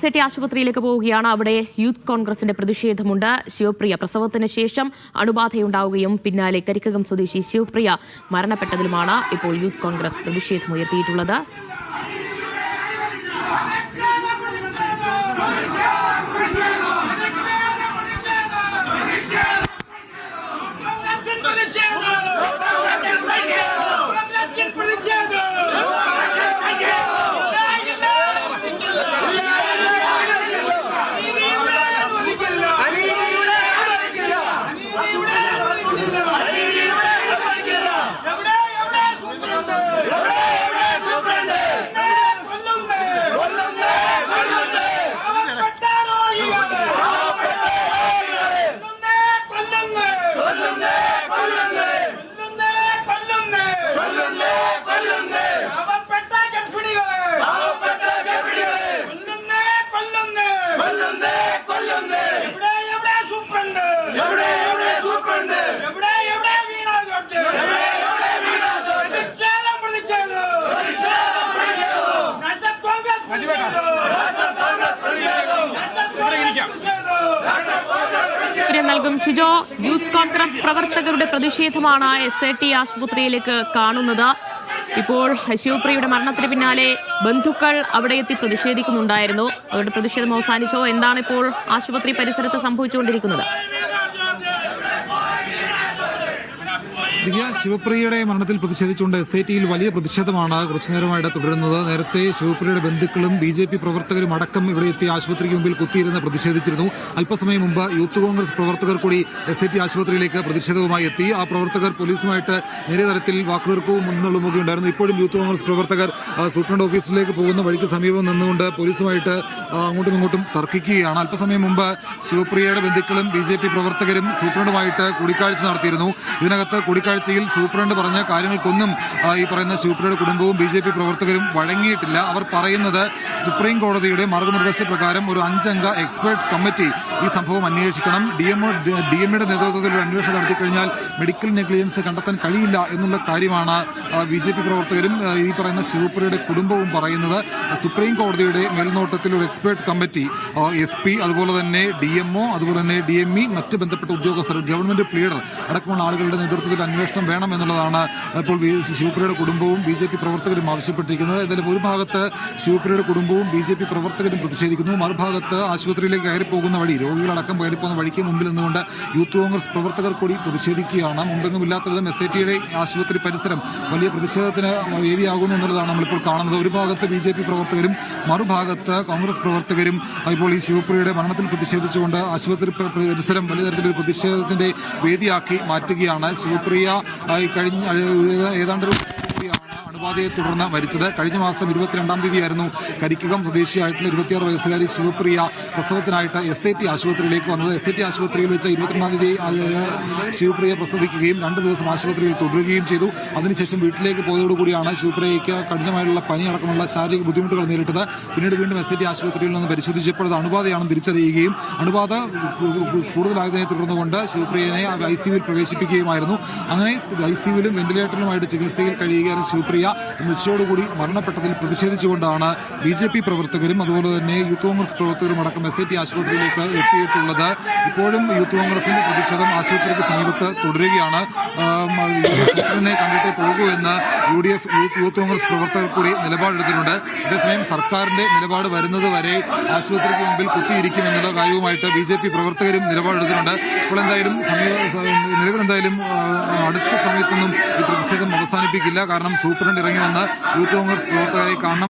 City ആശുപത്രിയിലേക്ക് പോവുകയാണ്. അവിടെ യൂത്ത് കോൺഗ്രസിന്റെ പ്രതിഷേധമുണ്ട്. ശിവപ്രിയ പ്രസവത്തിന് ശേഷം അണുബാധയുണ്ടാവുകയും പിന്നാലെ കരിക്കകം സ്വദേശി ശിവപ്രിയ മരണപ്പെട്ടതിലുമാണ് ഇപ്പോൾ യൂത്ത് കോൺഗ്രസ് പ്രതിഷേധമുയർത്തിയിട്ടുള്ളത്. നൽകും ഷിജോ. യൂത്ത് കോൺഗ്രസ് പ്രവർത്തകരുടെ പ്രതിഷേധമാണ് SAT ആശുപത്രിയിലേക്ക് കാണുന്നത്. ഇപ്പോൾ ശിവപ്രിയയുടെ മരണത്തിന് പിന്നാലെ ബന്ധുക്കൾ അവിടെ എത്തി പ്രതിഷേധിക്കുന്നുണ്ടായിരുന്നു. അവരുടെ പ്രതിഷേധം അവസാനിച്ചോ? എന്താണ് ഇപ്പോൾ ആശുപത്രി പരിസരത്ത് സംഭവിച്ചുകൊണ്ടിരിക്കുന്നത്? ശിവപ്രിയയുടെ മരണത്തിൽ പ്രതിഷേധിച്ചുകൊണ്ട് SATയിൽ വലിയ പ്രതിഷേധമാണ് കുറച്ചുനേരമായിട്ട് തുടരുന്നത്. നേരത്തെ ശിവപ്രിയയുടെ ബന്ധുക്കളും BJP പ്രവർത്തകരും അടക്കം ഇവിടെ എത്തി ആശുപത്രിക്ക് മുമ്പിൽ കുത്തിയിരുന്ന് പ്രതിഷേധിച്ചിരുന്നു. അല്പസമയം മുമ്പ് യൂത്ത് കോൺഗ്രസ് പ്രവർത്തകർ കൂടി SAT ആശുപത്രിയിലേക്ക് പ്രതിഷേധവുമായി എത്തി. ആ പ്രവർത്തകർ പോലീസുമായിട്ട് നേരിയ തരത്തിൽ വാക്കുതർക്കവും മുൻനിർത്തുകയും ഉണ്ടായിരുന്നു. ഇപ്പോഴും യൂത്ത് കോൺഗ്രസ് പ്രവർത്തകർ സൂപ്രണ്ട് ഓഫീസിലേക്ക് പോകുന്ന വഴിക്ക് സമീപം നിന്നുകൊണ്ട് പോലീസുമായിട്ട് അങ്ങോട്ടും ഇങ്ങോട്ടും തർക്കിക്കുകയാണ്. അല്പസമയം മുമ്പ് ശിവപ്രിയയുടെ ബന്ധുക്കളും BJP പ്രവർത്തകരും സൂപ്രണ്ടുമായിട്ട് കൂടിക്കാഴ്ച നടത്തിയിരുന്നു. ഇതിനകത്ത് കൂടിക്കാഴ്ചയിൽ സൂപ്രണ്ട് പറഞ്ഞ കാര്യങ്ങൾക്കൊന്നും ഈ പറയുന്ന ശിവപ്രിയയുടെ കുടുംബവും BJP പ്രവർത്തകരും വഴങ്ങിയിട്ടില്ല. അവർ പറയുന്നത് സുപ്രീം കോടതിയുടെ മാർഗനിർദ്ദേശപ്രകാരം ഒരു 5 അംഗ എക്സ്പേർട്ട് കമ്മിറ്റി ഈ സംഭവം അന്വേഷിക്കണം. DMയുടെ നേതൃത്വത്തിൽ ഒരു അന്വേഷണം നടത്തിക്കഴിഞ്ഞാൽ മെഡിക്കൽ നെഗ്ലിജൻസ് കണ്ടെത്താൻ കഴിയില്ല എന്നുള്ള കാര്യമാണ് BJP പ്രവർത്തകരും ഈ പറയുന്ന ശിവപ്രിയയുടെ കുടുംബവും പറയുന്നത്. സുപ്രീം കോടതിയുടെ മേൽനോട്ടത്തിൽ ഒരു എക്സ്പേർട്ട് കമ്മിറ്റി SP, അതുപോലെ തന്നെ DMO, അതുപോലെ തന്നെ DME, മറ്റ് ബന്ധപ്പെട്ട ഉദ്യോഗസ്ഥർ, ഗവൺമെന്റ് പ്ലീഡർ അടക്കമുള്ള ആളുകളുടെ നേതൃത്വത്തിൽ അന്വേഷണം വേണം എന്നുള്ളതാണ് ഇപ്പോൾ ശിവപ്രിയയുടെ കുടുംബവും BJP പ്രവർത്തകരും ആവശ്യപ്പെട്ടിരിക്കുന്നത്. എന്തായാലും ഒരു ഭാഗത്ത് ശിവപ്രിയയുടെ കുടുംബവും BJP പ്രവർത്തകരും പ്രതിഷേധിക്കുന്നു. മറുഭാഗത്ത് ആശുപത്രിയിലേക്ക് കയറിപ്പോകുന്ന വഴി, രോഗികളടക്കം കയറിപ്പോകുന്ന വഴിക്ക് മുമ്പിൽ നിന്നുകൊണ്ട് യൂത്ത് കോൺഗ്രസ് പ്രവർത്തകർ കൂടി പ്രതിഷേധിക്കുകയാണ്. മുമ്പെങ്ങും ഇല്ലാത്ത വിധം SATയുടെ ആശുപത്രി പരിസരം വലിയ പ്രതിഷേധത്തിന് വേദിയാകുന്നു എന്നുള്ളതാണ് നമ്മളിപ്പോൾ കാണുന്നത്. ഒരു ഭാഗത്ത് BJP പ്രവർത്തകരും മറുഭാഗത്ത് കോൺഗ്രസ് പ്രവർത്തകരും ഇപ്പോൾ ഈ ശിവപ്രിയയുടെ മരണത്തിൽ പ്രതിഷേധിച്ചുകൊണ്ട് ആശുപത്രി പരിസരം വലിയ തരത്തിലൊരു പ്രതിഷേധത്തിന്റെ വേദിയാക്കി മാറ്റുകയാണ്. ശിവപ്രിയ കഴിഞ്ഞ ഏതാണ്ടൊരു അണുബാധയെ തുടർന്ന് മരിച്ചത്. കഴിഞ്ഞ മാസം 22-ാം തീയതിയായിരുന്നു കരിക്കകം സ്വദേശിയായിട്ടുള്ള 26 വയസ്സുകാരി ശിവപ്രിയ പ്രസവത്തിനായിട്ട് SAT ആശുപത്രിയിലേക്ക് വന്നത്. SAT ആശുപത്രിയിൽ വെച്ച് 22-ാം തീയതി ശിവപ്രിയ പ്രസവിക്കുകയും 2 ദിവസം ആശുപത്രിയിൽ തുടരുകയും ചെയ്തു. അതിനുശേഷം വീട്ടിലേക്ക് പോയതോടുകൂടിയാണ് ശിവപ്രിയയ്ക്ക് കഠിനമായുള്ള പനി അടക്കമുള്ള ശാരീരിക ബുദ്ധിമുട്ടുകൾ നേരിട്ടത്. പിന്നീട് വീണ്ടും SAT ആശുപത്രിയിൽ നിന്ന് പരിശോധിച്ചപ്പോൾ അത് അണുബാധയാണെന്ന് തിരിച്ചറിയുകയും അണുബാധ കൂടുതലായതിനെ തുടർന്നുകൊണ്ട് ശിവപ്രിയനെ ICUവിൽ പ്രവേശിപ്പിക്കുകയുമായിരുന്നു. അങ്ങനെ ICUവിലും വെന്റിലേറ്ററിലുമായിട്ട് ചികിത്സയിൽ കഴിയുകയായിരുന്നു ശിവപ്രിയ. ഉച്ചയോടുകൂടി മരണപ്പെട്ടതിൽ പ്രതിഷേധിച്ചുകൊണ്ടാണ് BJP പ്രവർത്തകരും അതുപോലെ തന്നെ യൂത്ത് കോൺഗ്രസ് പ്രവർത്തകരും അടക്കം SAT ആശുപത്രിയിലേക്ക് എത്തിയിട്ടുള്ളത്. ഇപ്പോഴും യൂത്ത് കോൺഗ്രസിന്റെ പ്രതിഷേധം ആശുപത്രിക്ക് സമീപത്ത് തുടരുകയാണ്. കണ്ടിട്ട് പോകൂ എന്ന് UDF യൂത്ത് കോൺഗ്രസ് പ്രവർത്തകർ കൂടി നിലപാടെടുത്തിട്ടുണ്ട്. അതേസമയം സർക്കാരിന്റെ നിലപാട് വരുന്നത് വരെ ആശുപത്രിക്ക് മുമ്പിൽ കുത്തിയിരിക്കുമെന്നുള്ള കാര്യവുമായിട്ട് BJP പ്രവർത്തകരും നിലപാടെടുത്തിട്ടുണ്ട്. ഇപ്പോൾ നിലവിലെന്തായാലും അടുത്ത സമയത്തൊന്നും ഈ പ്രതിഷേധം അവസാനിപ്പിക്കില്ല. കാരണം സൂപ്രണ്ട് ഇറങ്ങി വന്ന് യൂത്ത് കോൺഗ്രസ് പ്രവർത്തകരെ കാണണം.